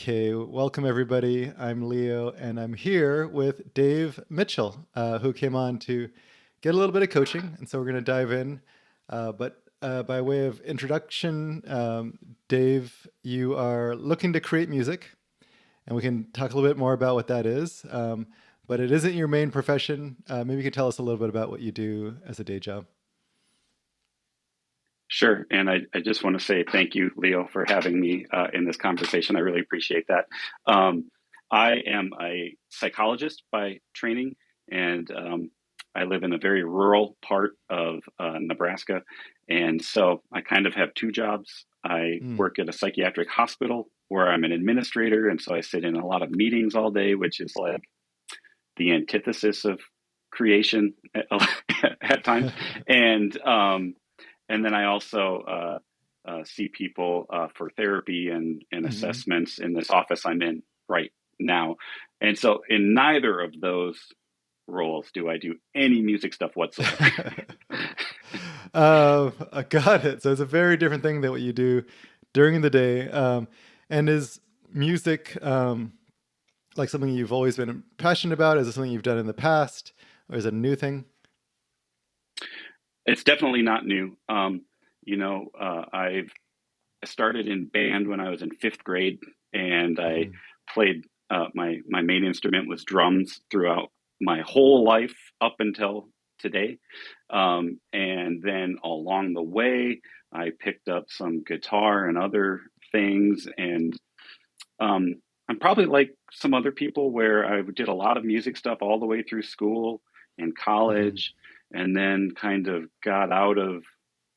Okay, welcome everybody. I'm Leo, and I'm here with Dave Mitchell, who came on to get a little bit of coaching, and so we're going to dive in. But by way of introduction, Dave, you are looking to create music, and we can talk a little bit more about what that is. But it isn't your main profession. Maybe you could tell us a little bit about what you do as a day job. Sure. And I just want to say thank you, Leo, for having me in this conversation. I really appreciate that. Um, I am a psychologist by training, and I live in a very rural part of Nebraska. And so I kind of have two jobs. I Mm. work at a psychiatric hospital where I'm an administrator. And so I sit in a lot of meetings all day, which is like the antithesis of creation at times. And and then I also see people for therapy and Mhm. assessments in this office I'm in right now. And so, in neither of those roles do I do any music stuff whatsoever. I got it. So it's a very different thing than what you do during the day. And is music like something you've always been passionate about? Is it something you've done in the past, or is it a new thing? It's definitely not new. I've started in band when I was in fifth grade, and I Mhm. played. My main instrument was drums throughout my whole life up until today. And then along the way, I picked up some guitar and other things. And um, I'm probably like some other people where I did a lot of music stuff all the way through school and Mhm. college, and then kind of got out of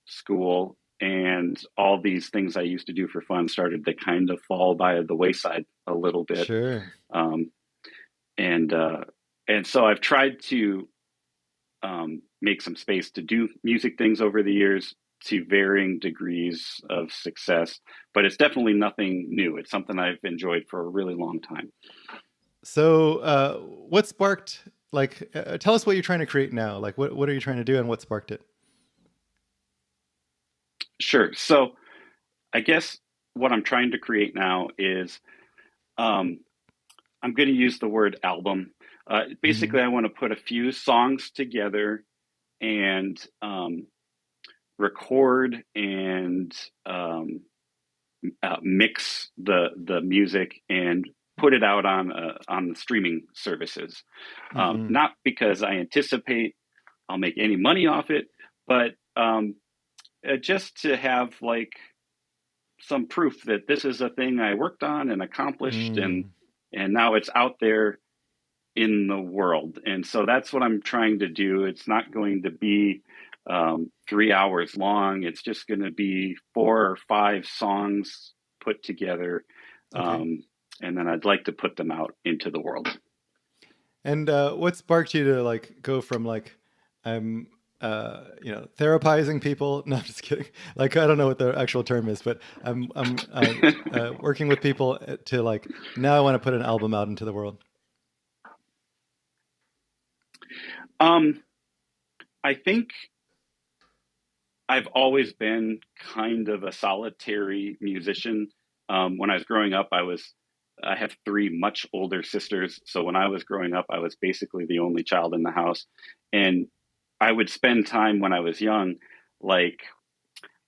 school, and all these things I used to do for fun started to kind of fall by the wayside a little bit. Sure. Um, and so I've tried to make some space to do music things over the years to varying degrees of success, but it's definitely nothing new. It's something I've enjoyed for a really long time. So, what sparked? Like, tell us what you're trying to create now. Like, what are you trying to do, and what sparked it? Sure. So I guess what I'm trying to create now is um, I'm going to use the word album. Hmm. Basically, I want to put a few songs together and record and mix the music and put it out on the streaming services. Hmm. Not because I anticipate I'll make any money off it, but just to have like some proof that this is a thing I worked on and accomplished, Mm. and now it's out there in the world. And so that's what I'm trying to do. It's not going to be 3 hours long. It's just going to be four or five songs put together. Okay. Um, and then I'd like to put them out into the world. And what sparked you to like go from like I'm therapizing people? No, I'm just kidding. Like I don't know what the actual term is, but I'm working with people to like now I want to put an album out into the world. Um, I think I've always been kind of a solitary musician. When I was growing up, I have three much older sisters. So when I was growing up, I was basically the only child in the house. And I would spend time when I was young, like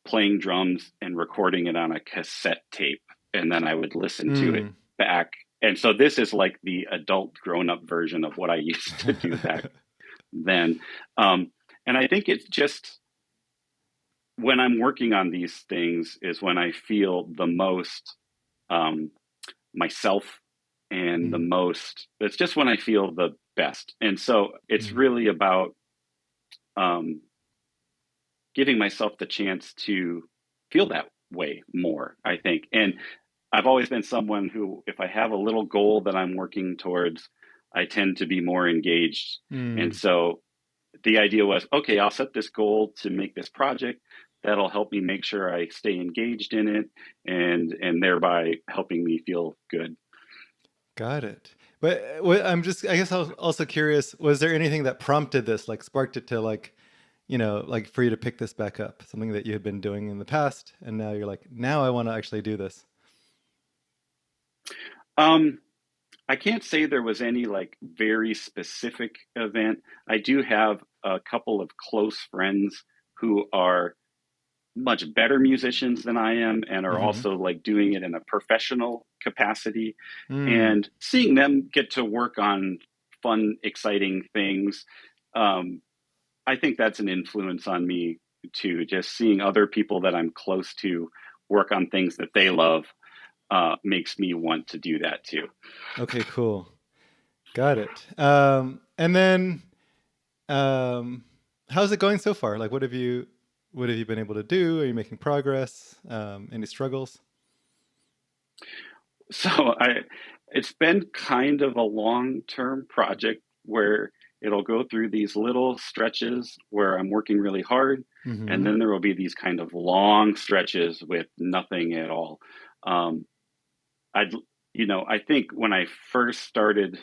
playing drums and recording it on a cassette tape. And then I would listen to it Mm. back. And so this is like the adult grown up version of what I used to do back then. Um, and I think it's just when I'm working on these things is when I feel the most um, myself and the Mm. most, it's just when I feel the best. And so it's Mm. really about um, giving myself the chance to feel that way more, I think. And I've always been someone who, if I have a little goal that I'm working towards, I tend to be more engaged. And Mm. so the idea was, okay, I'll set this goal to make this project. That'll help me make sure I stay engaged in it, and thereby helping me feel good. Got it. But what, I guess I was also curious, was there anything that prompted this, like sparked it to like, like for you to pick this back up, something that you had been doing in the past, and now you're like, now I want to actually do this. Um, I can't say there was any like very specific event. I do have a couple of close friends who are much better musicians than I am and are Mm-hmm. also like doing it in a professional capacity. Mm. And seeing them get to work on fun, exciting things, um, I think that's an influence on me too. Just seeing other people that I'm close to work on things that they love makes me want to do that too. Okay, cool. Got it. And then, um, how's it going so far? Like, what have you been able to do? Are you making progress? Any struggles? So I, it's been kind of a long-term project where it'll go through these little stretches where I'm working really hard, and Mm-hmm. then there will be these kind of long stretches with nothing at all. Um, I'd, I think when I first started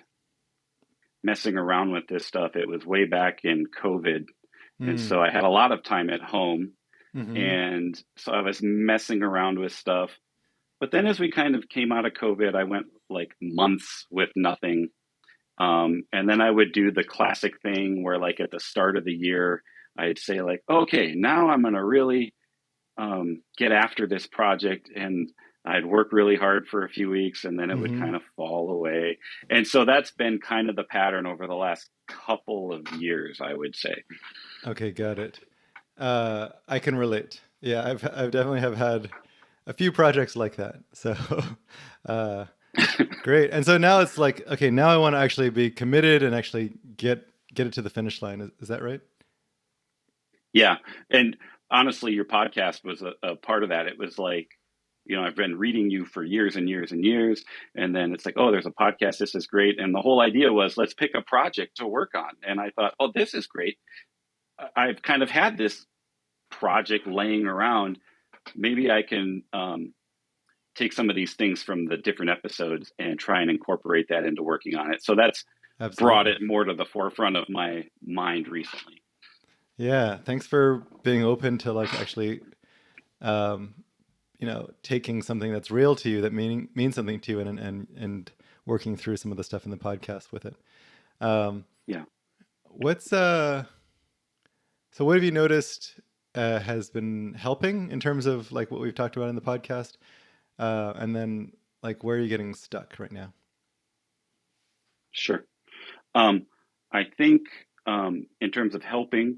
messing around with this stuff, it was way back in COVID, and Mm. so I had a lot of time at home, Mm-hmm. and so I was messing around with stuff. But then as we kind of came out of COVID, I went like months with nothing. And then I would do the classic thing where, like, at the start of the year, I'd say, like, okay, now I'm going to really get after this project. And I'd work really hard for a few weeks and then it would Mm-hmm. kind of fall away. And so that's been kind of the pattern over the last couple of years, I would say. Okay, got it. I can relate. Yeah, I've definitely have had a few projects like that. So, uh, great. And so now it's like, okay, now I want to actually be committed and actually get it to the finish line. Is that right? Yeah. And honestly, your podcast was a part of that. It was like, I've been reading you for years and years and years. And then it's like, oh, there's a podcast. This is great. And the whole idea was, let's pick a project to work on. And I thought, oh, this is great. I've kind of had this project laying around. Maybe I can take some of these things from the different episodes and try and incorporate that into working on it. So that's brought Absolutely. it more to the forefront of my mind recently. Yeah. Thanks for being open to like actually, um, taking something that's real to you that means something to you and working through some of the stuff in the podcast with it. Um, Yeah. what's so what have you noticed has been helping in terms of like what we've talked about in the podcast? And then like where are you getting stuck right now? Sure. Um, I think in terms of helping,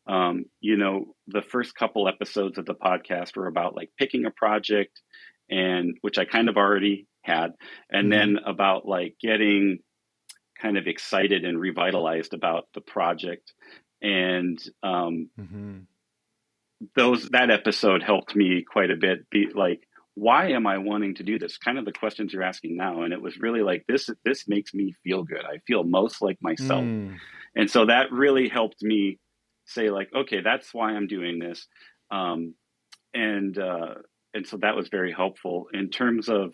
the first couple episodes of the podcast were about like picking a project and which I kind of already had, and Mm-hmm. then about like getting kind of excited and revitalized about the project. And Mm-hmm. that episode helped me quite a bit. Be like, why am I wanting to do this? Kind of the questions you're asking now, and it was really like this makes me feel good. I feel most like myself, Mm. and so that really helped me say like, okay, that's why I'm doing this, um, and uh, and so that was very helpful in terms of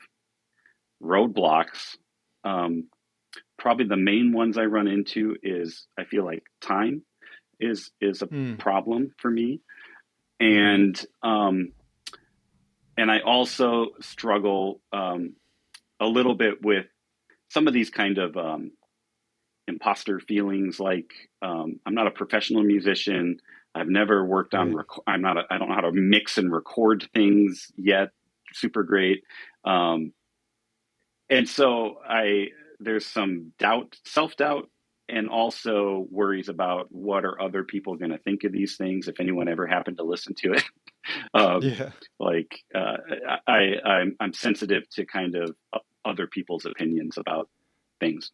roadblocks. Um, Probably the main ones I run into is I feel like time is a Mm. problem for me, Mm-hmm. and I also struggle a little bit with some of these kind of imposter feelings. Like I'm not a professional musician. I've never worked on. Right. I'm not. I don't know how to mix and record things yet. Super great. Um, and so there's some doubt, self doubt, and also worries about what are other people going to think of these things if anyone ever happened to listen to it. um, Yeah. like I'm sensitive to kind of other people's opinions about things.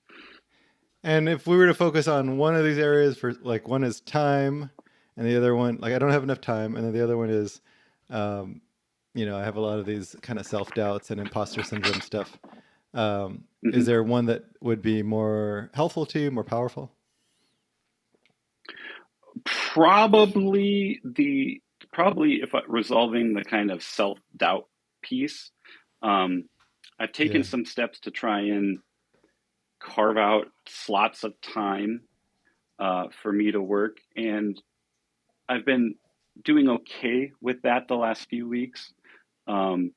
And if we were to focus on one of these areas for like one is time and the other one like I don't have enough time and then the other one is um, I have a lot of these kind of self-doubts and imposter syndrome stuff. Is Hmm. there one that would be more helpful to you, more powerful? Probably if resolving the kind of self doubt piece. Um, I've taken Yeah. some steps to try and carve out slots of time for me to work, and I've been doing okay with that the last few weeks. Um,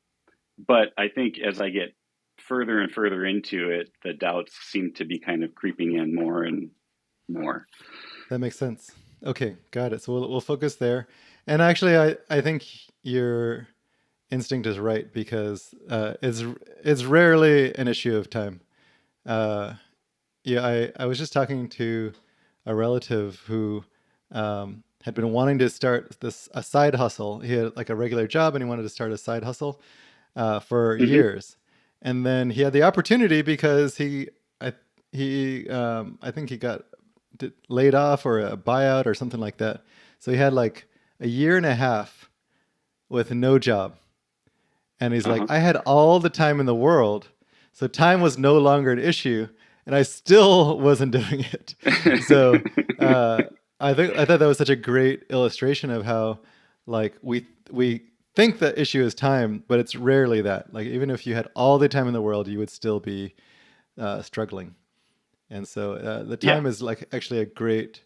but I think as I get further and further into it, the doubts seem to be kind of creeping in more and more. That makes sense. Okay, got it. So we'll focus there. And actually, I think your instinct is right because it's rarely an issue of time. Uh, yeah, I was just talking to a relative who had been wanting to start a side hustle. He had like a regular job and he wanted to start a side hustle for Hmm. years, and then he had the opportunity because I I think he got laid off or a buyout or something like that. So he had like a year and a half with no job, and he's like, Uh-huh. I had all the time in the world, so time was no longer an issue, and I still wasn't doing it. So uh, I thought that was such a great illustration of how like we think the issue is time, but it's rarely that. Like even if you had all the time in the world, you would still be struggling. And so the Yeah. time is like actually a great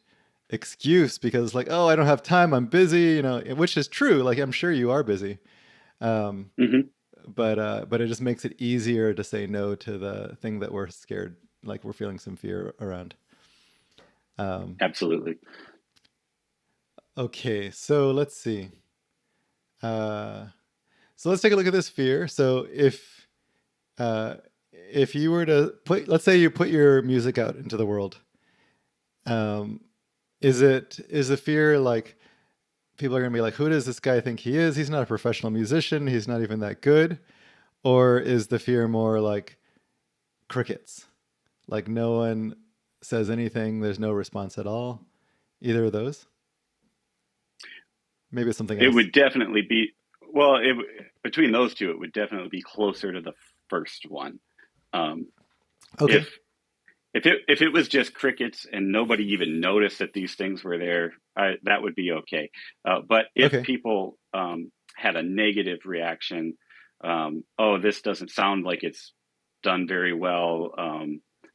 excuse because like, oh, I don't have time, I'm busy, you know, which is true. Like I'm sure you are busy. Um, Hmm. but it just makes it easier to say no to the thing that we're scared, like we're feeling some fear around. Um, Absolutely. okay, so let's see. Uh, so let's take a look at this fear. So uh, if you were to put, let's say you put your music out into the world, um, is the fear like people are going to be like, who does this guy think he is? He's not a professional musician. He's not even that good. Or is the fear more like crickets? Like no one says anything. There's no response at all. Either of those. Maybe it's something It else. would definitely be, well, between those two, it would definitely be closer to the first one. Um, Okay. if if it was just crickets and nobody even noticed that these things were there, that would be okay. But if Okay. people had a negative reaction, oh, this doesn't sound like it's done very well.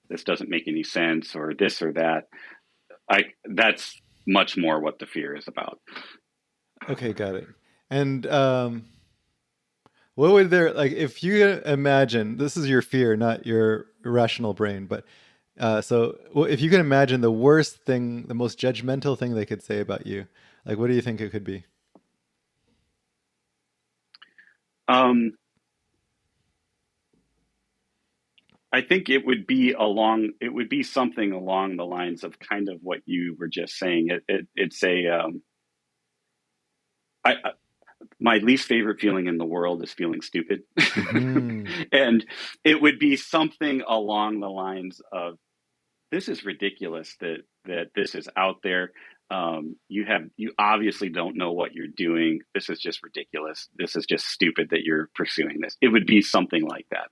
This doesn't make any sense, or this or that. That's much more what the fear is about. Okay. Got it. And what would there like if you imagine this is your fear, not your rational brain, but so well, if you can imagine the worst thing, the most judgmental thing they could say about you, like what do you think it could be? Um, I think it would be something along the lines of kind of what you were just saying. It's a I, my least favorite feeling in the world is feeling stupid. Hmm. And it would be something along the lines of, this is ridiculous that this is out there. You obviously don't know what you're doing. This is just ridiculous. This is just stupid that you're pursuing this. It would be something like that.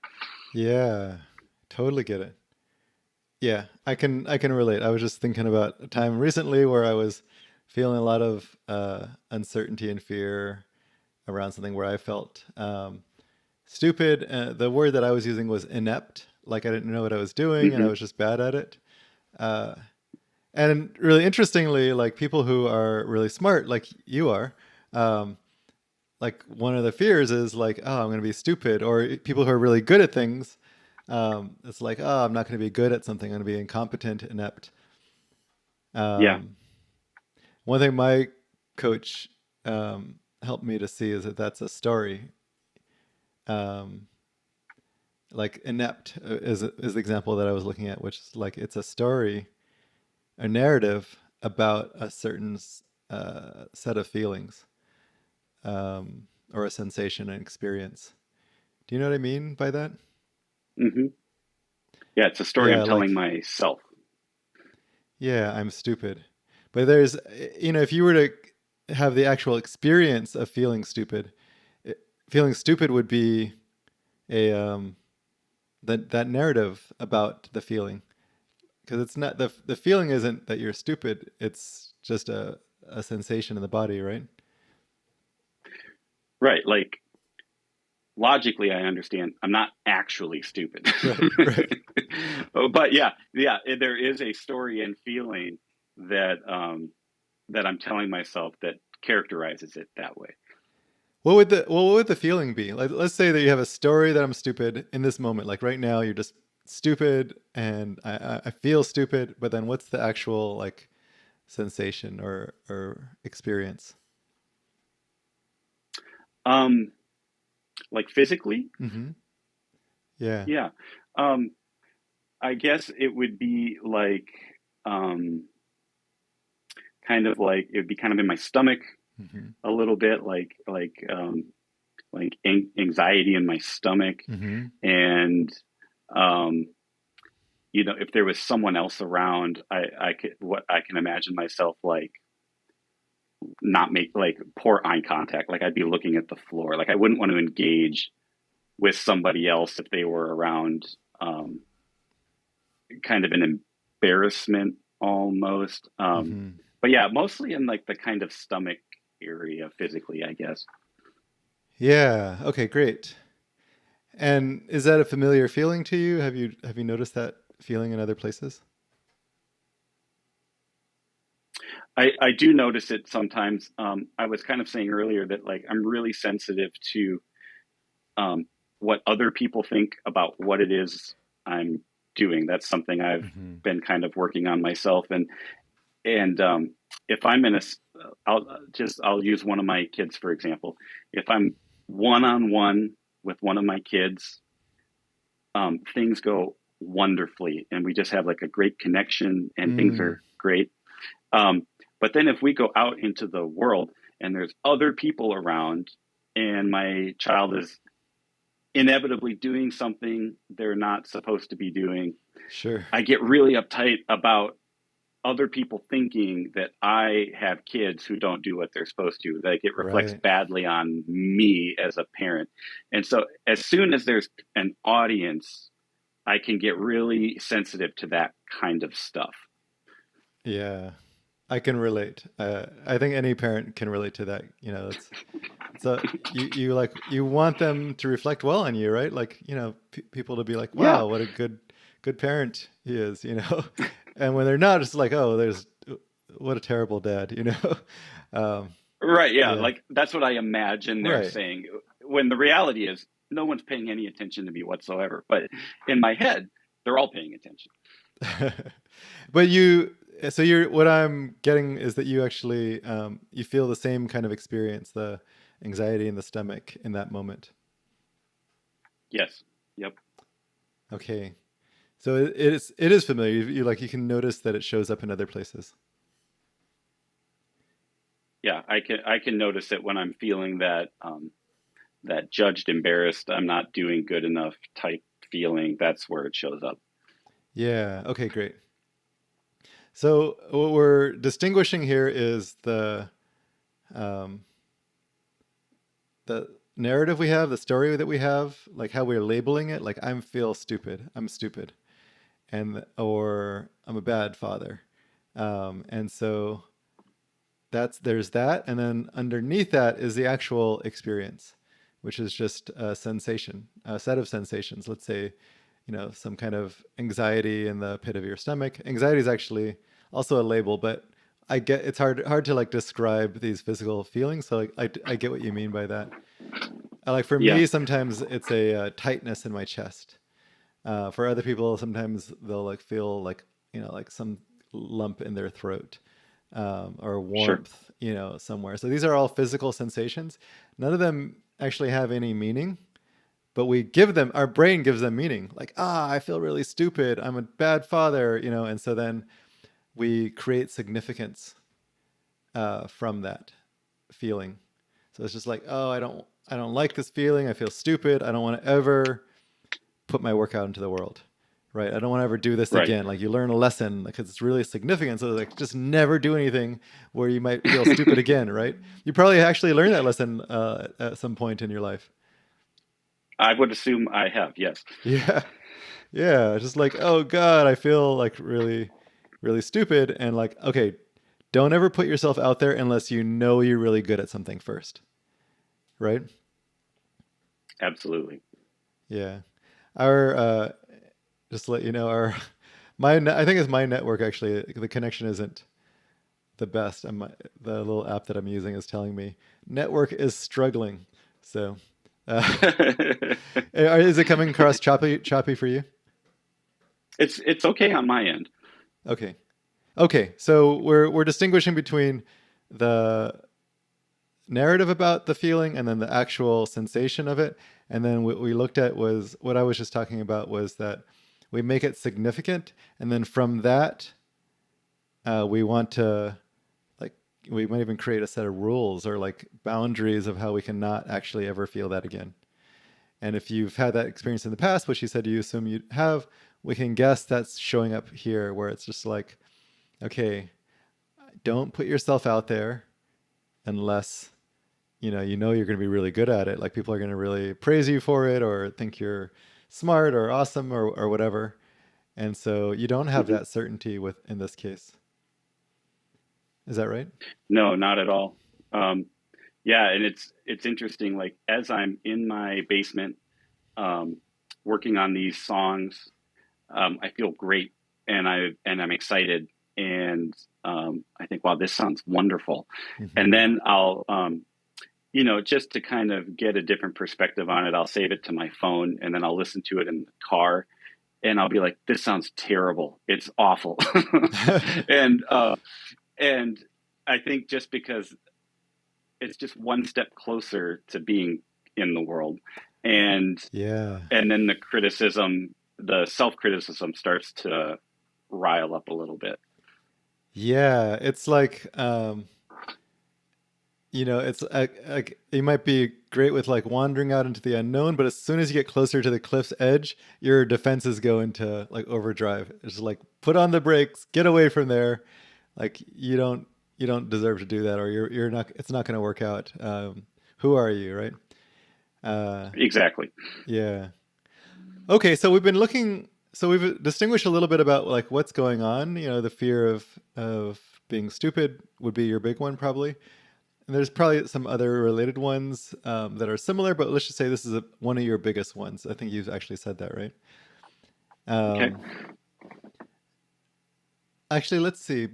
Yeah. Totally get it. Yeah, I can relate. I was just thinking about a time recently where I was feeling a lot of uncertainty and fear around something where I felt stupid. The word that I was using was inept, like I didn't know what I was doing and I Hmm. was just bad at it. Uh, and really interestingly, like people who are really smart, like you are, um, like one of the fears is like, oh, I'm going to be stupid, or people who are really good at things. It's like, oh, I'm not going to be good at something. I'm going to be incompetent, inept. Yeah. Um, one thing my coach helped me to see is that that's a story. Um, like inept is the example that I was looking at, which is like it's a story, a narrative about a certain set of feelings or a sensation and experience. Do you know what I mean by that? Hmm. Yeah. It's a story I'm Yeah, telling like myself. yeah, I'm stupid. But there's, you know, if you were to have the actual experience of feeling stupid, feeling stupid would be a that narrative about the feeling because it's not the feeling isn't that you're stupid. It's just a sensation in the body, right? Right. Like, logically, I understand I'm not actually stupid. Right, right. But yeah, yeah, there is a story and feeling that that I'm telling myself that characterizes it that way. what would the feeling be? Like, let's say that you have a story that I'm stupid in this moment. Like right now, you're just stupid, and I feel stupid. But then, what's the actual like sensation or experience? Um, like physically, Mm-hmm. Yeah. yeah. Um, I guess it would be like um, kind of like it would be kind of in my stomach Mm-hmm. a little bit, like anxiety in my stomach, Mm-hmm. and um, if there was someone else around, I could what I can imagine myself like not make like poor eye contact, like I'd be looking at the floor, like I wouldn't want to engage with somebody else if they were around. Um, Kind of an embarrassment almost. Mm-hmm. But yeah, mostly in like the kind of stomach area physically, I guess. Yeah. Okay. Great. And is that a familiar feeling to you? Have you noticed that feeling in other places? I do notice it sometimes. I was kind of saying earlier that like I'm really sensitive to um, what other people think about what it is I'm doing. That's something I've Mm-hmm. been kind of working on myself. And if I'm in a, I'll use one of my kids for example. If I'm one on one with one of my kids, things go wonderfully, and we just have like a great connection, and things Mm, are great. But then if we go out into the world and there's other people around, and my child is inevitably doing something they're not supposed to be doing, sure. I get really uptight about other people thinking that I have kids who don't do what they're supposed to. Like it reflects Right. badly on me as a parent. And so as soon as there's an audience, I can get really sensitive to that kind of stuff. Yeah. I can relate. I think any parent can relate to that. So you want them to reflect well on you, right? Like, people to be like, Yeah. wow, what a good parent he is. And when they're not, it's like, oh, there's what a terrible dad. Um, Right. Yeah. yeah. Like that's what I imagine they're Right. saying, when the reality is no one's paying any attention to me whatsoever. But in my head, they're all paying attention. But what I'm getting is that you actually you feel the same kind of experience, the anxiety in the stomach in that moment. Yes. Yep. Okay. So it is familiar. You can notice that it shows up in other places. Yeah. I can notice it when I'm feeling that judged, embarrassed, I'm not doing good enough type feeling. That's where it shows up. Yeah. Okay, great. So what we're distinguishing here is um, the narrative we have, the story that we have, like how we're labeling it. Like I'm feel stupid. I'm stupid, and or I'm a bad father. And so there's that, and then underneath that is the actual experience, which is just a sensation, a set of sensations. Let's say, some kind of anxiety in the pit of your stomach. Anxiety is actually also a label, but I get it's hard to like describe these physical feelings. So like I get what you mean by that. Like for Yeah. me, sometimes it's a tightness in my chest. For other people, sometimes they'll like feel like like some lump in their throat, or Sure. warmth, somewhere. So these are all physical sensations. None of them actually have any meaning, but our brain gives them meaning. Like, I feel really stupid. I'm a bad father. And so then we create significance from that feeling. So it's just like, oh, I don't like this feeling. I feel stupid. I don't want to ever put my work out into the world. Right. I don't want to ever do this Right. again. Like you learn a lesson because it's really significant. So like just never do anything where you might feel stupid again. Right. You probably actually learned that lesson at some point in your life. I would assume I have. Yes. Yeah. Yeah. Just like, oh God, I feel like really, really stupid. And like, okay, don't ever put yourself out there unless you know you're really good at something first. Right. Absolutely. Yeah. Our, just to let you know, I think it's my network actually. The connection isn't the best. The little app that I'm using is telling me network is struggling. So, is it coming across choppy for you? It's okay on my end. Okay. Okay. So we're distinguishing between the narrative about the feeling and then the actual sensation of it. And then what we looked at was what I was just talking about was that we make it significant, and then from that, we want to like we might even create a set of rules or like boundaries of how we can not actually ever feel that again. And if you've had that experience in the past, which you said you assume you have, we can guess that's showing up here where it's just like, okay, don't put yourself out there unless you know you're going to be really good at it. Like people are going to really praise you for it or think you're smart or awesome or whatever. And so you don't have Hmm. that certainty with in this case. Is that right? No, not at all. Um, yeah, and it's interesting. Like as I'm in my basement um, working on these songs, I feel great, and I'm excited, and I think, wow, this sounds wonderful. And Mm-hmm. then I'll, just to kind of get a different perspective on it, I'll save it to my phone, and then I'll listen to it in the car, and I'll be like, this sounds terrible. It's awful, and and I think just because it's just one step closer to being in the world, and Yeah. and then the self criticism starts to rile up a little bit. Yeah, it's like it's like you might be great with like wandering out into the unknown, but as soon as you get closer to the cliff's edge, your defenses go into like overdrive. It's like put on the brakes, get away from there. Like you don't deserve to do that, or you're not. It's not going to work out. Who are you, right? Uh, Exactly. yeah. Okay, so we've been looking. So we've distinguished a little bit about like what's going on. The fear of being stupid would be your big one, probably. And there's probably some other related ones that are similar, but let's just say this is one of your biggest ones. I think you've actually said that, right? Okay. Um, actually, let's see.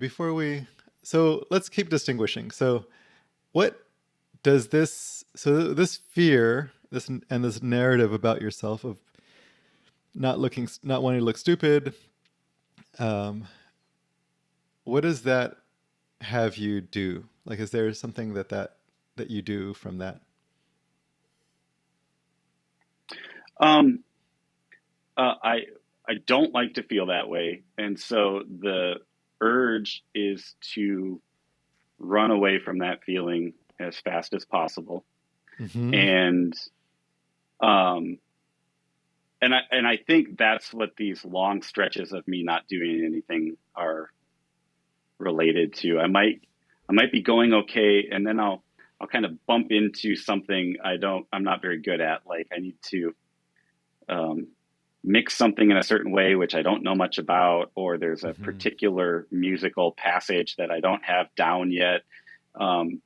So let's keep distinguishing. So, what does this? So this fear, this narrative about yourself of not wanting to look stupid. Um, what does that have you do? Like, is there something that you do from that? Um, I don't like to feel that way, and so the urge is to run away from that feeling as fast as possible. Hmm. And um, and I think that's what these long stretches of me not doing anything are related to. I might be going okay, and then I'll kind of bump into something I'm not very good at. Like I need to um, mix something in a certain way, which I don't know much about, or there's a Hmm. particular musical passage that I don't have down yet. Um,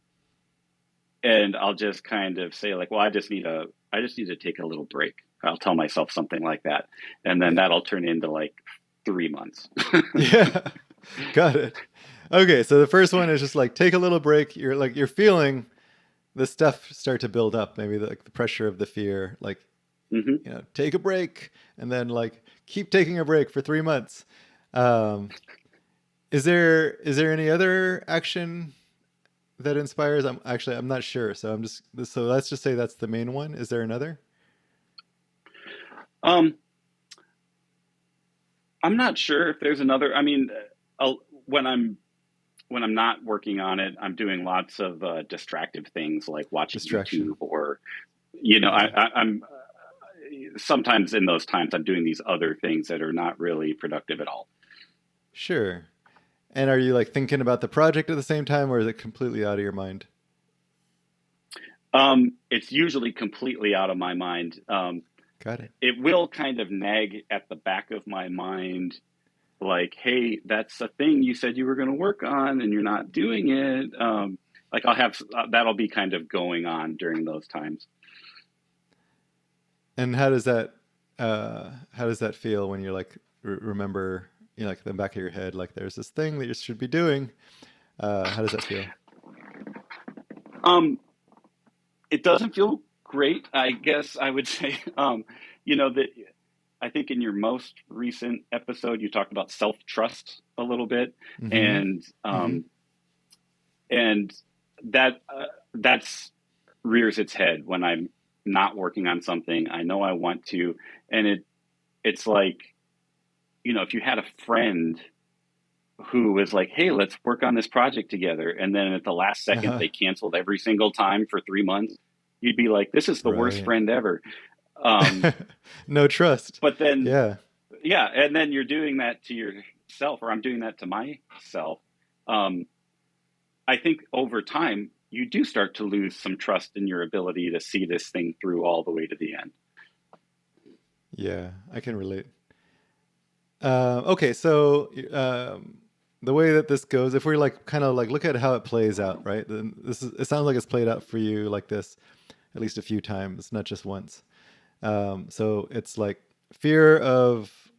and I'll just kind of say like, well, I just need to take a little break. I'll tell myself something like that, and then Yeah. that'll turn into like 3 months. Yeah. Got it. Okay, so the first one is just like take a little break. You're feeling the stuff start to build up, maybe like the pressure of the fear, like Hmm. take a break, and then like keep taking a break for 3 months. Um, is there any other action that inspires? I'm not sure, so let's just say that's the main one. Is there another? Um, I'm not sure if there's another. I mean, when I'm not working on it, I'm doing lots of distractive things like watching Distraction. YouTube or Yeah. I'm sometimes in those times I'm doing these other things that are not really productive at all. Sure. And are you like thinking about the project at the same time, or is it completely out of your mind? It's usually completely out of my mind. Got it. It will kind of nag at the back of my mind, like, "Hey, that's a thing you said you were going to work on, and you're not doing it." Like I'll have that'll be kind of going on during those times. And how does that feel when you like remember, like in the back of your head, like there's this thing that you should be doing? How does that feel? Um, it doesn't feel great. I guess I would say, that I think in your most recent episode, you talked about self-trust a little bit, Mm-hmm. and Mm-hmm. and that that's rears its head when I'm not working on something. I know I want to, and it's like, if you had a friend who was like, "Hey, let's work on this project together," and then at the last second Uh-huh. they canceled every single time for 3 months, you'd be like, "This is the worst Right. friend ever." Um, No trust. but then, Yeah. yeah, and then you're doing that to yourself, or I'm doing that to myself. Um, I think over time you do start to lose some trust in your ability to see this thing through all the way to the end. Yeah, I can relate. Okay, so the way that this goes, if we like kind of like look at how it plays out, right? Then it sounds like it's played out for you like this at least a few times, not just once. So it's like fear of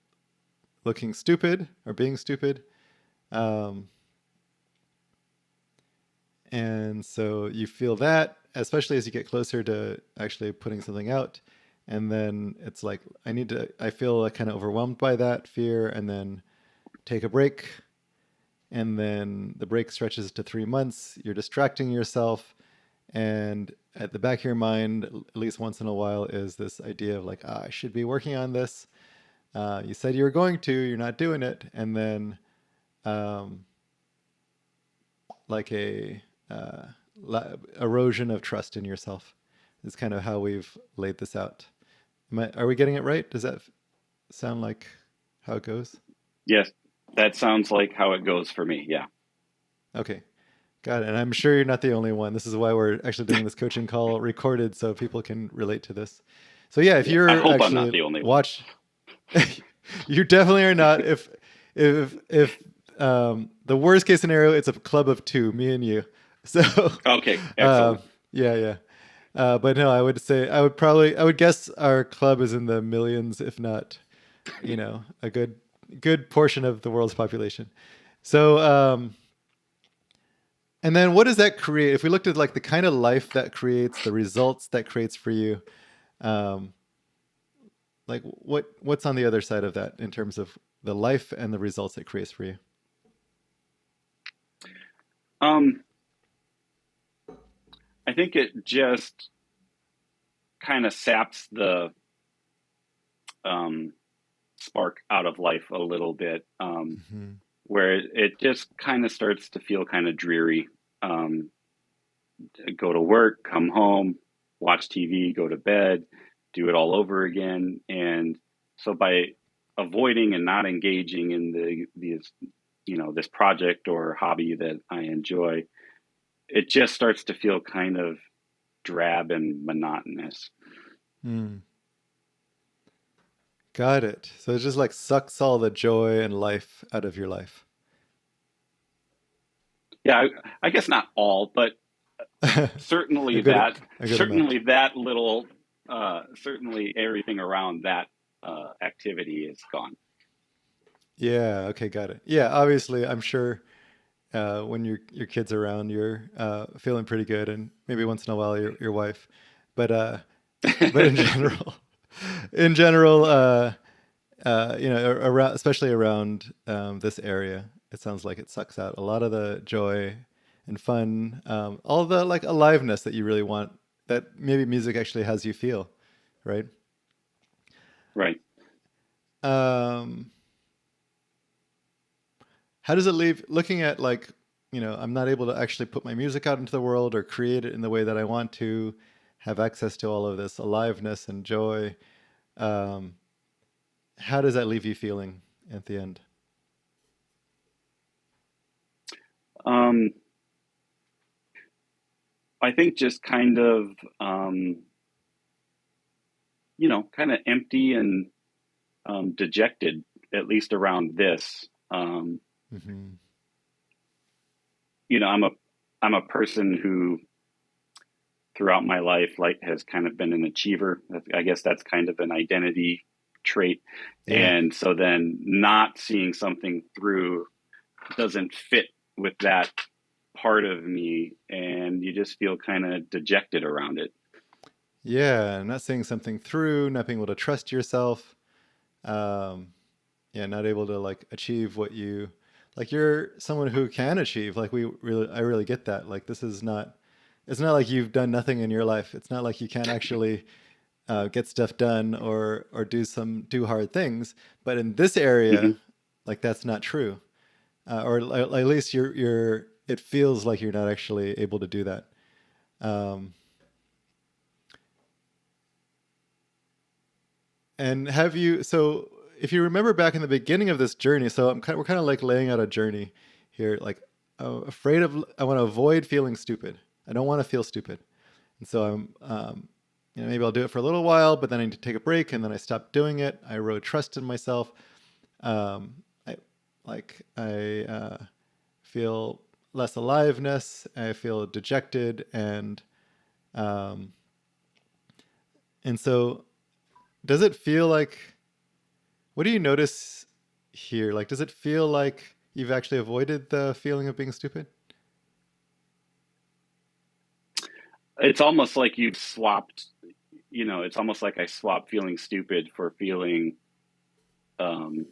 looking stupid or being stupid. Um, and so you feel that, especially as you get closer to actually putting something out. And then it's like, I feel like kind of overwhelmed by that fear and then take a break. And then the break stretches to 3 months. You're distracting yourself. And at the back of your mind, at least once in a while, is this idea of like, I should be working on this. You said you were going to, you're not doing it. And then um, like a erosion of trust in yourself is kind of how we've laid this out. Are we getting it right? Does that sound like how it goes? Yes, that sounds like how it goes for me. Yeah. Okay, got it. And I'm sure you're not the only one. This is why we're actually doing this coaching call recorded so people can relate to this. So yeah, if Yeah. I you're hope I'm not actually the only one. watch, you definitely are not. If the worst case scenario, it's a club of two, me and you. So Okay, um, excellent. yeah, yeah. But no, I would say I would guess our club is in the millions, if not, a good portion of the world's population. So and then what does that create? If we looked at like the kind of life that creates, the results that creates for you, um, like what's on the other side of that in terms of the life and the results it creates for you? Um, I think it just kind of saps the um, spark out of life a little bit, Hmm. where it just kind of starts to feel kind of dreary. Um, go to work, come home, watch TV, go to bed, do it all over again. And so by avoiding and not engaging in this project or hobby that I enjoy, it just starts to feel kind of drab and monotonous. Mm, got it. So it just like sucks all the joy and life out of your life. Yeah, I guess not all, but a certainly good that a good amount. certainly that little certainly everything around that activity is gone. Yeah. Okay. Got it. Yeah. Obviously, I'm sure when your kids around, you're feeling pretty good, and maybe once in a while your wife, but but in general, in general, around especially around this area, it sounds like it sucks out a lot of the joy and fun, all the like aliveness that you really want. That maybe music actually has you feel, right? Right. Um, how does it leave looking at like, I'm not able to actually put my music out into the world or create it in the way that I want to, have access to all of this aliveness and joy. Um, how does that leave you feeling at the end? um I think just kind of kind of empty and dejected, at least around this. Hmm. I'm a person who throughout my life like has kind of been an achiever. I guess that's kind of an identity trait. Yeah. And so then not seeing something through doesn't fit with that part of me, and you just feel kind of dejected around it. Yeah, not seeing something through, not being able to trust yourself. Um, yeah, not able to like achieve what you like. You're someone who can achieve. Like I really get that. Like this is not. It's not like you've done nothing in your life. It's not like you can't actually get stuff done or do hard things. But in this area, Hmm. like that's not true. Or at least you're. It feels like you're not actually able to do that. Um, And have you, so if you remember back in the beginning of this journey, so we're kind of like laying out a journey here, like I want to avoid feeling stupid. I don't want to feel stupid. And so maybe I'll do it for a little while, but then I need to take a break and then I stop doing it. I erode trust in myself. I feel less aliveness. I feel dejected um, and so does it feel like what do you notice here? Like, does it feel like you've actually avoided the feeling of being stupid? It's almost like you've swapped, it's almost like I swapped feeling stupid for feeling um,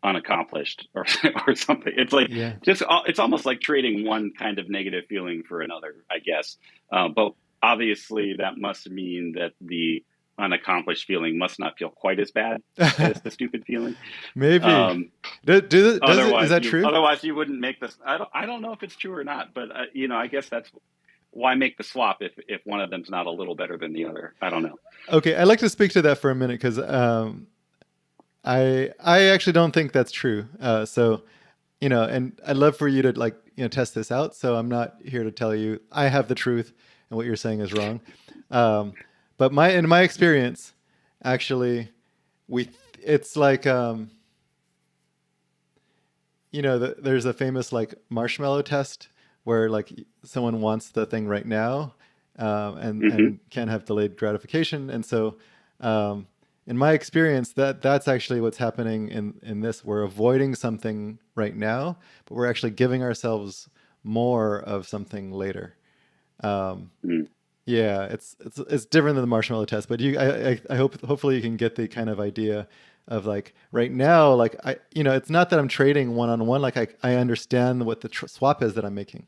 unaccomplished or or something. It's like Yeah. it's almost like trading one kind of negative feeling for another, I guess. But obviously, that must mean that the unaccomplished feeling must not feel quite as bad as the stupid feeling. Maybe. Um, Does it? Is that true? otherwise you wouldn't make this. I don't know if it's true or not, but I guess that's why make the swap if one of them's not a little better than the other. I don't know. Okay, I'd like to speak to that for a minute because I actually don't think that's true. And I'd love for you to like test this out. So I'm not here to tell you I have the truth and what you're saying is wrong. Um, but in my experience, actually, we it's like there's a famous like marshmallow test where like someone wants the thing right now, Hmm. and can't have delayed gratification. And so, um, in my experience, that's actually what's happening in this. We're avoiding something right now, but we're actually giving ourselves more of something later. Um, Mm. yeah, it's different than the marshmallow test, but I hope hopefully you can get the kind of idea of like right now, like it's not that I'm trading one on one. Like I understand what the swap is that I'm making.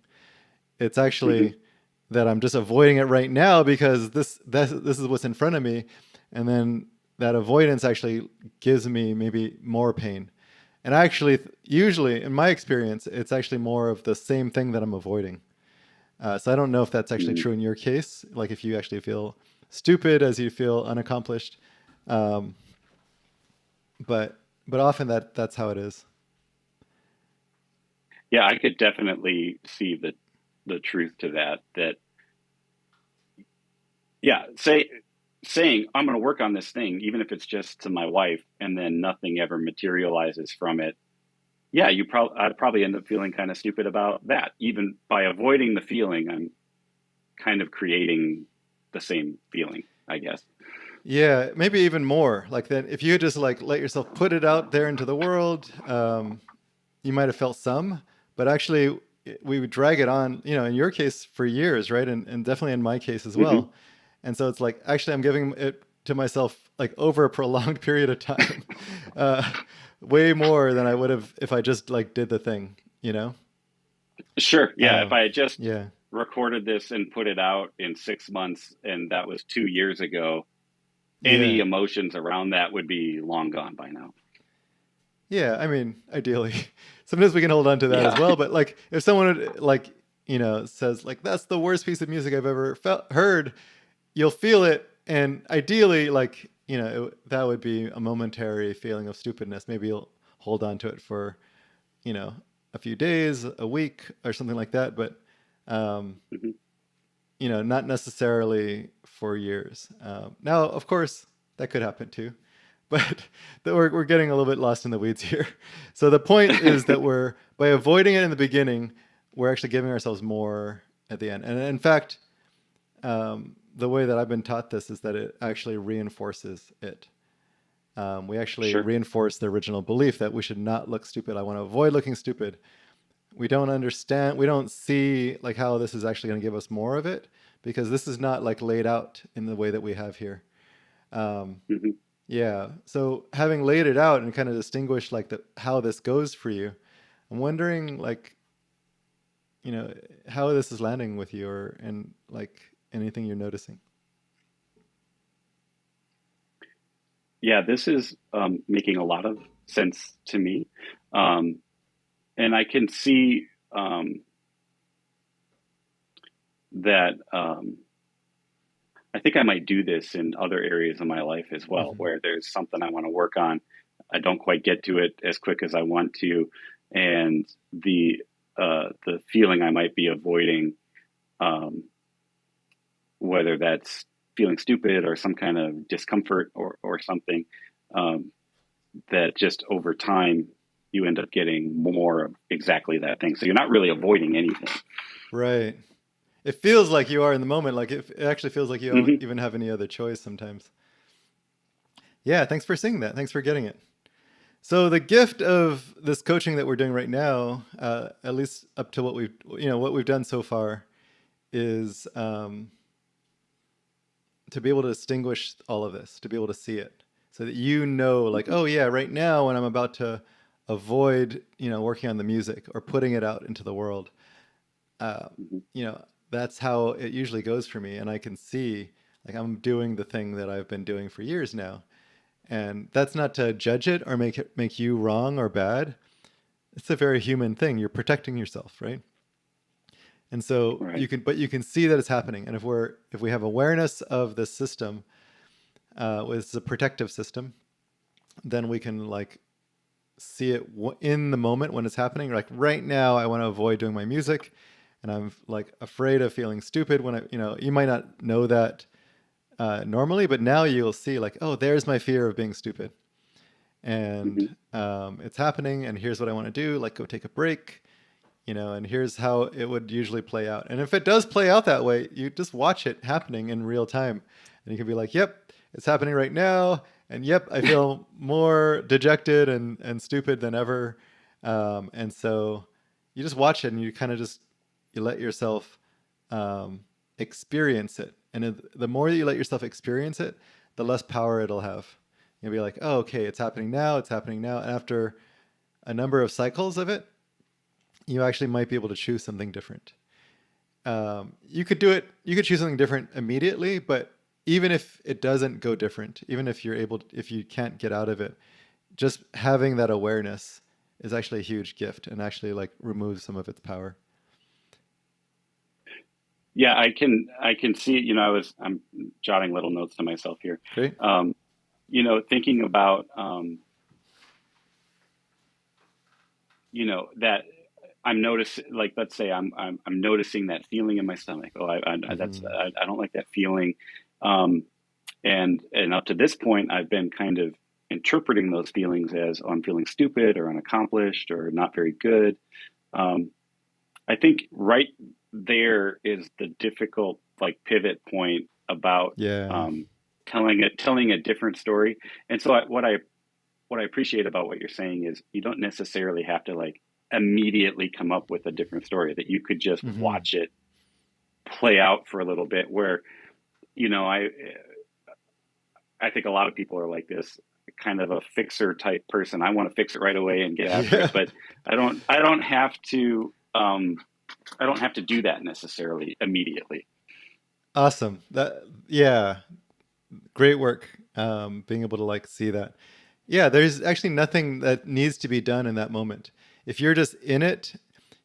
It's Hmm. actually that I'm just avoiding it right now because this is what's in front of me, and then that avoidance actually gives me maybe more pain. And actually, usually in my experience, it's actually more of the same thing that I'm avoiding. So I don't know if that's actually Mm. true in your case. Like if you actually feel stupid as you feel unaccomplished, um, but often that's how it is. Yeah, I could definitely see the truth to that. That yeah, saying I'm going to work on this thing, even if it's just to my wife, and then nothing ever materializes from it. Yeah, I'd probably end up feeling kind of stupid about that. Even by avoiding the feeling, I'm kind of creating the same feeling, I guess. Yeah, maybe even more. Like that, if you just like let yourself put it out there into the world, you might have felt some, but actually we would drag it on. In your case for years, right? And definitely in my case as Hmm. well. And so it's like actually I'm giving it to myself like over a prolonged period of time, uh, way more than I would have if I just like did the thing. You know? Sure. Yeah. If Um, I had just yeah. recorded this and put it out in 6 months, and that was 2 years ago, any Yeah. emotions around that would be long gone by now. Yeah, I mean, ideally, sometimes we can hold on to that as Yeah. well. But like, if someone like says like that's the worst piece of music I've ever heard, you'll feel it, and ideally, like that would be a momentary feeling of stupidness. Maybe you'll hold on to it for you know a few days, a week, or something like that. But um, Hmm. not necessarily for years. Now, of course, that could happen too, but we're getting a little bit lost in the weeds here. So the point is that by avoiding it in the beginning, we're actually giving ourselves more at the end. And in fact, the way that I've been taught this is that it actually reinforces it. We actually Sure. reinforce the original belief that we should not look stupid. I want to avoid looking stupid. We don't understand, we don't see like how this is actually going to give us more of it because this is not like laid out in the way that we have here. Um, Hmm. yeah. So having laid it out and kind of distinguished like how this goes for you, I'm wondering like, how this is landing with you, or and like anything you're noticing. Yeah, this is making a lot of sense to me. Um, and I can see that I think I might do this in other areas of my life as well, Hmm. where there's something I want to work on. I don't quite get to it as quick as I want to, and the feeling I might be avoiding, um, whether that's feeling stupid or some kind of discomfort or something, um, that just over time you end up getting more of exactly that thing. So you're not really avoiding anything. Right. It feels like you are in the moment. Like it actually feels like you don't Hmm. even have any other choice sometimes. Yeah. Thanks for seeing that. Thanks for getting it. So the gift of this coaching that we're doing right now, at least up to what we've done so far, is to be able to distinguish all of this, to be able to see it, so that like, Hmm. oh yeah, right now when I'm about to avoid, working on the music or putting it out into the world, uh, Hmm. that's how it usually goes for me, and I can see like I'm doing the thing that I've been doing for years now, and that's not to judge it or make you wrong or bad. It's a very human thing. You're protecting yourself, right? And so Right. but you can see that it's happening. And if we have awareness of this system, it's a protective system, then we can like see it in the moment when it's happening. Like right now, I want to avoid doing my music, and I'm like afraid of feeling stupid when you might not know that normally, but now you'll see like, oh, there's my fear of being stupid, and Hmm. it's happening. And here's what I want to do: like go take a break, and here's how it would usually play out. And if it does play out that way, you just watch it happening in real time. And you can be like, yep, it's happening right now. And yep, I feel more dejected and stupid than ever. And so you just watch it and you kind of you let yourself um, experience it. And the more that you let yourself experience it, the less power it'll have. You'll be like, oh, okay, it's happening now. It's happening now. And after a number of cycles of it, you actually might be able to choose something different. You could do it. You could choose something different immediately, but even if it doesn't go different, even if if you can't get out of it, just having that awareness is actually a huge gift and actually like removes some of its power. Yeah, I can see. I'm jotting little notes to myself here. Great. Um, thinking about that I'm noticing, like, let's say I'm noticing that feeling in my stomach. Oh, Hmm. I don't like that feeling. Um, and up to this point, I've been kind of interpreting those feelings as, oh, I'm feeling stupid or unaccomplished or not very good. Um, I think right there is the difficult like pivot point about Yeah. telling a different story. And so what I appreciate about what you're saying is you don't necessarily have to like immediately come up with a different story, that you could just Hmm. watch it play out for a little bit, where you know I I think a lot of people are like this, kind of a fixer type person. I want to fix it right away and get after it, Yeah. but I don't have to I don't have to do that necessarily immediately. Awesome. Yeah, great work. Being able to like see that. Yeah, there's actually nothing that needs to be done in that moment. If you're just in it,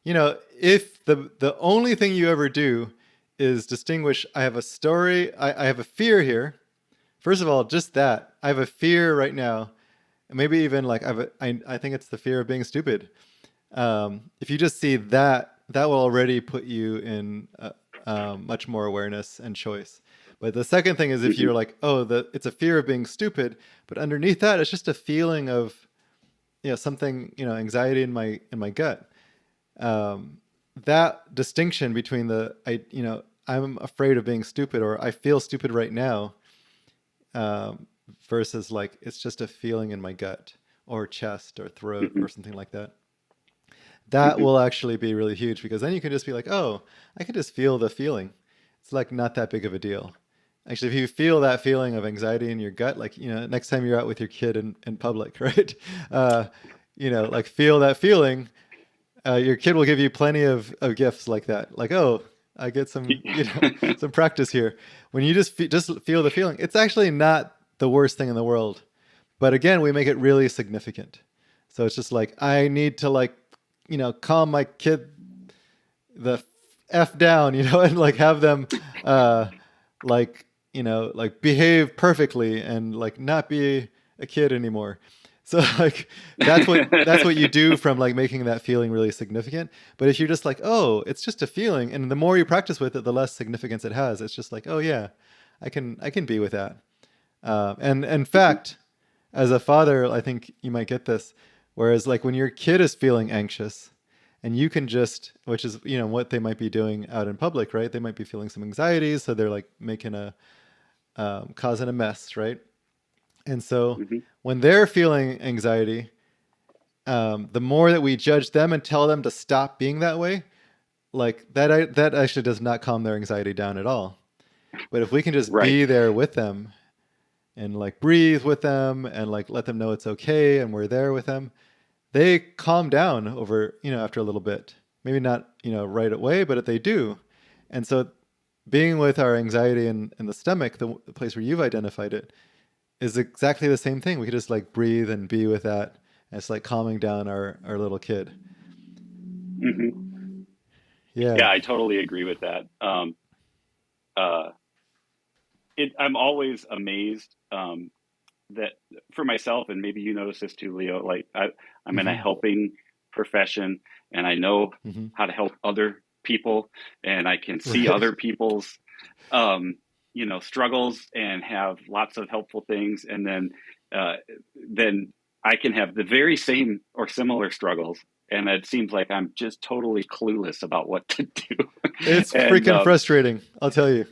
if the only thing you ever do is distinguish, I have a story, I have a fear here. First of all, just that. I have a fear right now. And maybe even like I think it's the fear of being stupid. If you just see that, that will already put you in much more awareness and choice. But the second thing is if you're Hmm. like, oh, it's a fear of being stupid, but underneath that, it's just a feeling of something, anxiety in my gut. Um, that distinction between I'm afraid of being stupid or I feel stupid right now, um, versus like it's just a feeling in my gut or chest or throat Hmm. or something like that, that Hmm. will actually be really huge, because then you can just be like, oh, I can just feel the feeling. it's like not that big of a deal. Actually, if you feel that feeling of anxiety in your gut, like, next time you're out with your kid in public, right? Uh, like feel that feeling. Your kid will give you plenty of gifts like that. Like, oh, I get some, some practice here. When you just feel the feeling, it's actually not the worst thing in the world. But again, we make it really significant. So it's just like, I need to like, calm my kid the f down, and like have them, like, like behave perfectly and like not be a kid anymore. So like that's what you do from like making that feeling really significant. But if you're just like, oh, it's just a feeling, and the more you practice with it, the less significance it has. It's just like, oh yeah, I can be with that. And in fact, as a father, I think you might get this. Whereas like when your kid is feeling anxious, and you can just, which is what they might be doing out in public, right? They might be feeling some anxieties, so they're like making a causing a mess, right? And so Mhm. when they're feeling anxiety, the more that we judge them and tell them to stop being that way, like that actually does not calm their anxiety down at all. But if we can just Right. be there with them and like breathe with them and like let them know it's okay and we're there with them, they calm down over, after a little bit. Maybe not, right away, but if they do. And so being with our anxiety in the stomach, the place where you've identified it, is exactly the same thing. We could just like breathe and be with that. And it's like calming down our little kid. Hmm. Yeah. Yeah, I totally agree with that. Uh, I'm always amazed that for myself, and maybe you notice this too, Leo. Like I'm in a Hmm. helping profession, and I know Hmm. how to help other people, and I can see Right. other people's, um, struggles, and have lots of helpful things, and uh, then I can have the very same or similar struggles, and it seems like I'm just totally clueless about what to do, It's and freaking frustrating, I'll tell you.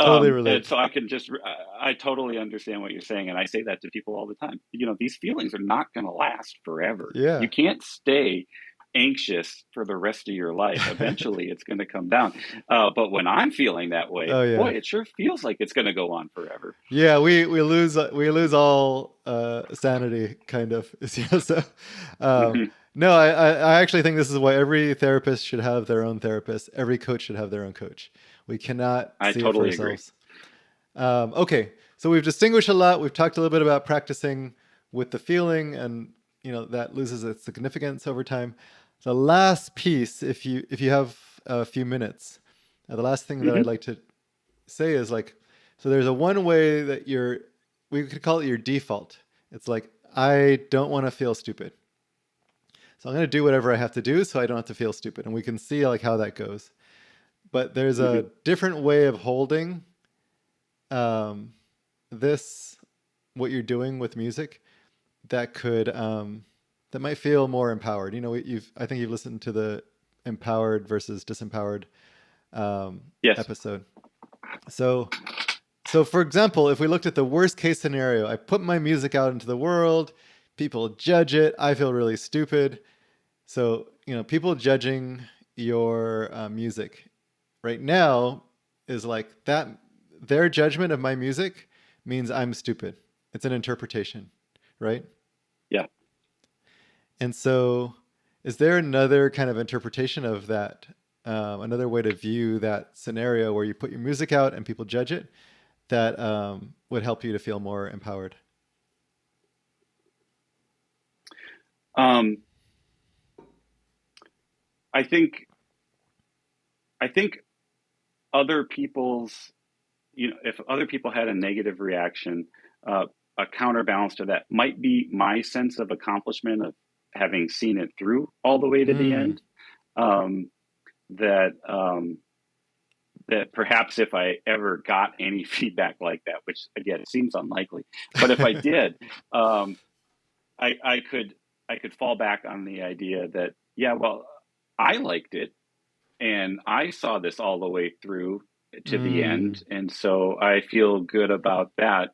Totally and relate. so I totally understand what you're saying. And I say that to people all the time. These feelings are not going to last forever. You Yeah. can't stay anxious for the rest of your life. Eventually it's going to come down. But when I'm feeling that way, Oh yeah. boy, it sure feels like it's going to go on forever. Yeah, we lose all sanity, kind of. So, um, Hmm. no, I actually think this is why every therapist should have their own therapist. Every coach should have their own coach. We cannot I see it for totally agree. ourselves. Okay, so we've distinguished a lot. We've talked a little bit about practicing with the feeling, and that loses its significance over time. The last piece, if you have a few minutes, the last thing that I'd Hmm. like to say is like, so there's a one way that we could call it your default. It's like, I don't want to feel stupid. So I'm going to do whatever I have to do so I don't have to feel stupid. And we can see like how that goes. But there's Hmm. a different way of holding um, this, what you're doing with music, that could, that might feel more empowered. I think you've listened to the empowered versus disempowered Yes. episode. So So, for example, if we looked at the worst case scenario, I put my music out into the world, people judge it, I feel really stupid. So, people judging your music right now is like that, their judgment of my music means I'm stupid. It's an interpretation, right? Yeah. And so, is there another kind of interpretation of that? Another way to view that scenario where you put your music out and people judge it, that would help you to feel more empowered? Um, I think, I think other people's, if other people had a negative reaction, uh, a counterbalance to that might be my sense of accomplishment of having seen it through all the way to the Mm. end. Um, that that perhaps if I ever got any feedback like that, which again it seems unlikely, but if I did, um, I could fall back on the idea that, yeah, well, I liked it and I saw this all the way through to the Mm. end, and so I feel good about that.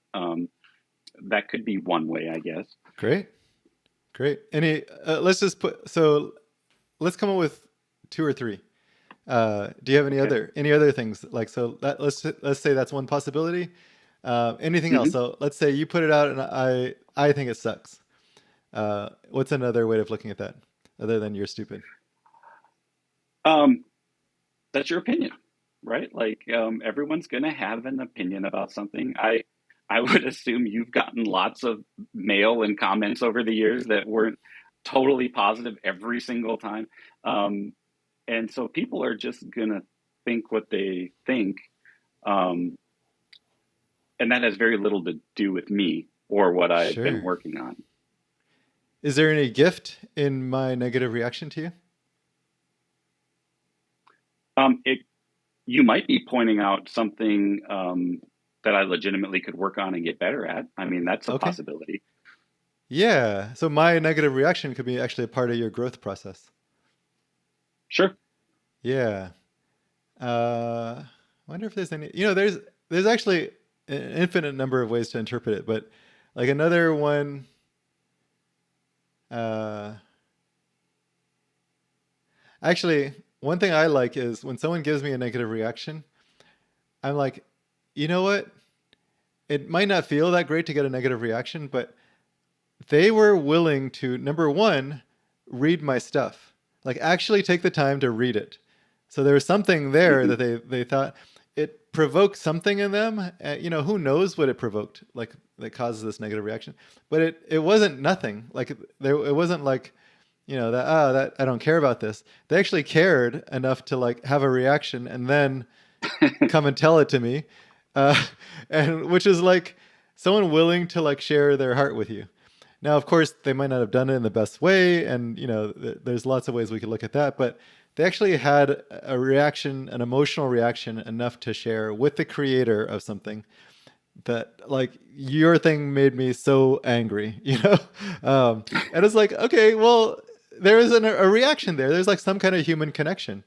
That could be one way, I guess. Great, great. Let's just put, so let's come up with two or three. Do you have Okay. any other things like so? Let's say that's one possibility. Anything else? Hmm. So let's say you put it out and I think it sucks. What's another way of looking at that other than you're stupid? Um, that's your opinion, right? Like everyone's going to have an opinion about something. I would assume you've gotten lots of mail and comments over the years that weren't totally positive every single time. Um, and so people are just going to think what they think. Um, and that has very little to do with me or what I've been Sure. working on. Is there any gift in my negative reaction to you? It You might be pointing out something that I legitimately could work on and get better at. I mean, that's a Okay. possibility. Yeah. So my negative reaction could be actually a part of your growth process. Sure. Yeah. I wonder if there's any. There's actually an infinite number of ways to interpret it, but like another one. Uh, Actually, one thing I like is when someone gives me a negative reaction, I'm like, you know what? It might not feel that great to get a negative reaction, but they were willing to, number one, read my stuff, like actually take the time to read it. So there was something there Hmm. that they thought it provoked something in them. Who knows what it provoked, like that causes this negative reaction. But it wasn't nothing. Like it wasn't like that I don't care about this. They actually cared enough to like have a reaction and then come and tell it to me, uh, and which is like someone willing to like share their heart with you. Now, of course, they might not have done it in the best way, and there's lots of ways we could look at that, but they actually had a reaction, an emotional reaction, enough to share with the creator of something that like your thing made me so angry, and it's like, okay, well, there is a reaction there. There's like some kind of human connection.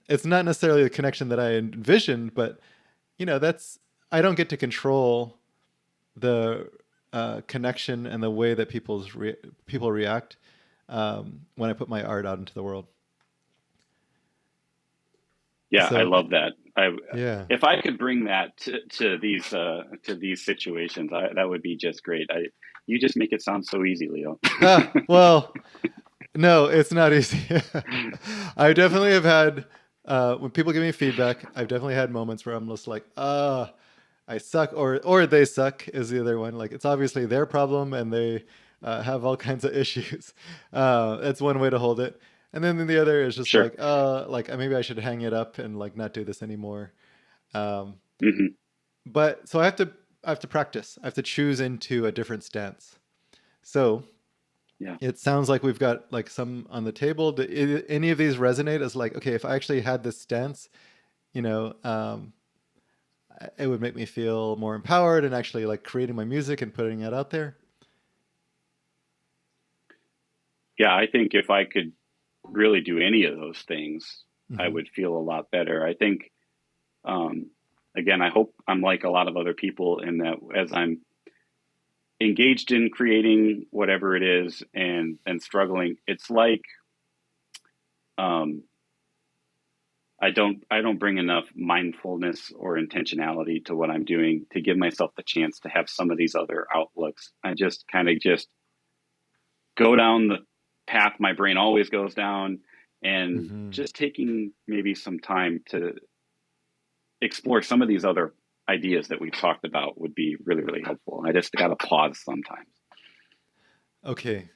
It's not necessarily the connection that I envisioned, but that's I don't get to control the connection and the way that people react when I put my art out into the world. Yeah, I So love that. yeah. If I could bring that to these situations, that would be just great. You just make it sound so easy, Leo. Well, no, it's not easy. I definitely have had when people give me feedback. I've definitely had moments where I'm just like, I suck, or they suck is the other one. Like it's obviously their problem, and they have all kinds of issues. That's one way to hold it. And then the other is just Sure. like maybe I should hang it up and like not do this anymore. Um, Hmm. but so I have to practice. I have to choose into a different stance. So Yeah. it sounds like we've got like some on the table. Do any of these resonate as like, okay, if I actually had this stance, you know, um, it would make me feel more empowered and actually like creating my music and putting it out there. Yeah, I think if I could really do any of those things, I Hmm. would feel a lot better. I think, um, again, I hope I'm like a lot of other people in that as I'm engaged in creating whatever it is and struggling, it's like um, I don't bring enough mindfulness or intentionality to what I'm doing to give myself the chance to have some of these other outlooks. I just kind of just go down the path my brain always goes down, and Hmm. just taking maybe some time to explore some of these other ideas that we've talked about would be really, really helpful. I just got to pause sometimes. Okay.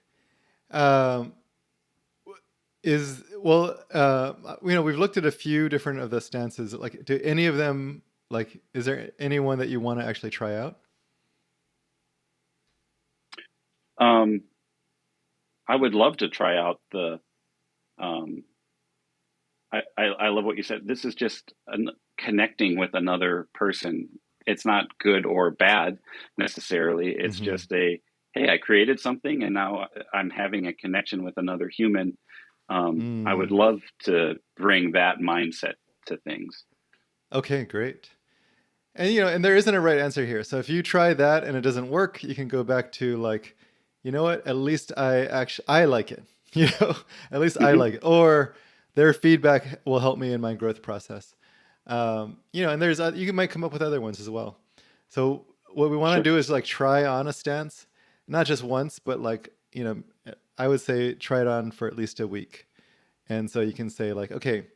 Um, is well, we've looked at a few different of the stances. Like, do any of them like? Is there anyone that you want to actually try out? Um, I would love to try out the. Um, I love what you said. This is just connecting with another person. It's not good or bad necessarily. It's Hmm. just hey, I created something and now I'm having a connection with another human. I would Mm. love to bring that mindset to things. Okay, great. And there isn't a right answer here. So if you try that and it doesn't work, you can go back to like, you know what? At least I like it. At least I Hmm. like it. Or their feedback will help me in my growth process. And there's you might come up with other ones as well. So what we want to Sure. do is like try on a stance, not just once, but like I would say try it on for at least a week. And so you can say like, okay,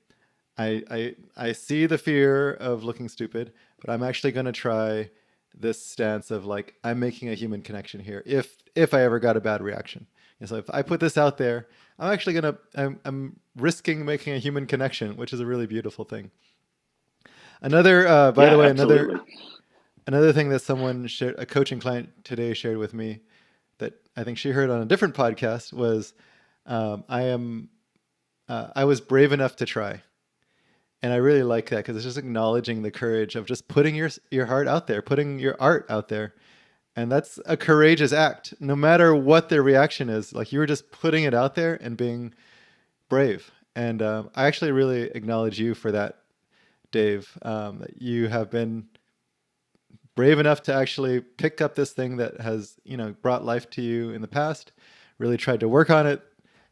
I see the fear of looking stupid, but I'm actually going to try this stance of like I'm making a human connection here. If I ever got a bad reaction, and so if I put this out there, I'm risking making a human connection, which is a really beautiful thing. Another, by the Yeah, way, absolutely. another thing that someone shared, a coaching client today shared with me that I think she heard on a different podcast was, I was brave enough to try. And I really like that because it's just acknowledging the courage of just putting your heart out there, putting your art out there. And that's a courageous act, no matter what their reaction is. Like you were just putting it out there and being brave. And I actually really acknowledge you for that, Dave. That you have been brave enough to actually pick up this thing that has, brought life to you in the past, really tried to work on it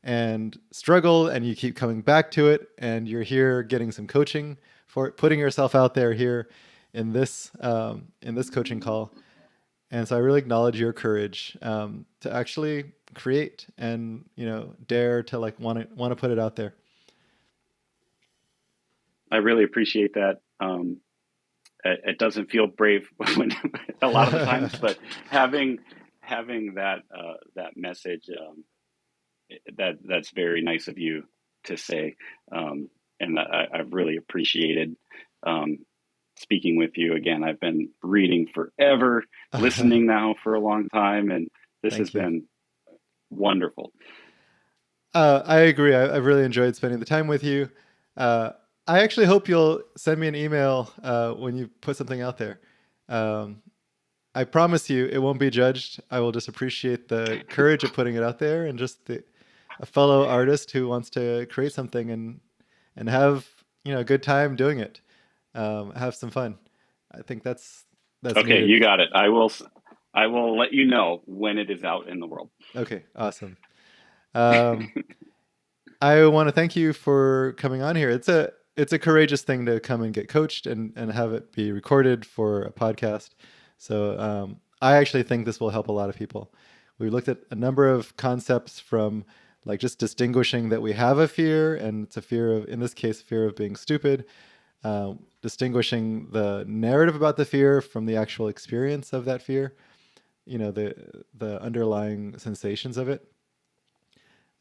and struggle, and you keep coming back to it, and you're here getting some coaching for it, putting yourself out there here in this coaching call. And so I really acknowledge your courage to actually create and dare to like want to put it out there. I really appreciate that. It doesn't feel brave when a lot of the times, but having that message, that's very nice of you to say, and I've really appreciated um, speaking with you again. I've been reading forever, listening now for a long time, and this has Thank you. been wonderful. I agree. I've really enjoyed spending the time with you. Uh, I actually hope you'll send me an email when you put something out there. Um, I promise you, it won't be judged. I will just appreciate the courage of putting it out there and just a fellow artist who wants to create something and have a good time doing it. Have some fun. I think that's Okay, needed. you got it. I will let you know when it is out in the world. Okay, awesome. Um, I want to thank you for coming on here. It's a courageous thing to come and get coached and have it be recorded for a podcast. So I actually think this will help a lot of people. We looked at a number of concepts from like just distinguishing that we have a fear, and it's a fear of, in this case, fear of being stupid. Distinguishing the narrative about the fear from the actual experience of that fear. The underlying sensations of it,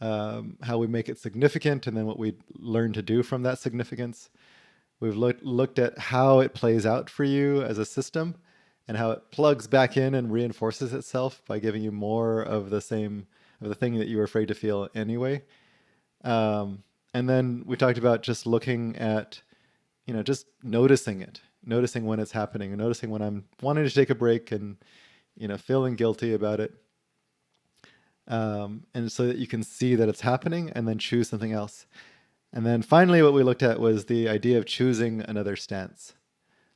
how we make it significant, and then what we learn to do from that significance. We've looked at how it plays out for you as a system and how it plugs back in and reinforces itself by giving you more of the same, of the thing that you were afraid to feel anyway. And then we talked about just looking at, just noticing it, noticing when it's happening, and noticing when I'm wanting to take a break and, feeling guilty about it. And so that you can see that it's happening and then choose something else. And then finally, what we looked at was the idea of choosing another stance.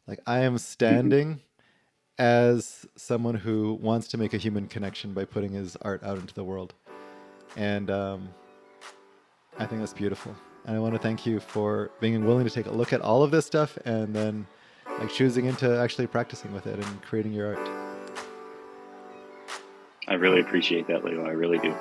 Like I am Mhm. standing as someone who wants to make a human connection by putting his art out into the world. And I think that's beautiful. And I want to thank you for being willing to take a look at all of this stuff and then like choosing into actually practicing with it and creating your art. I really appreciate that, Leo. I really do.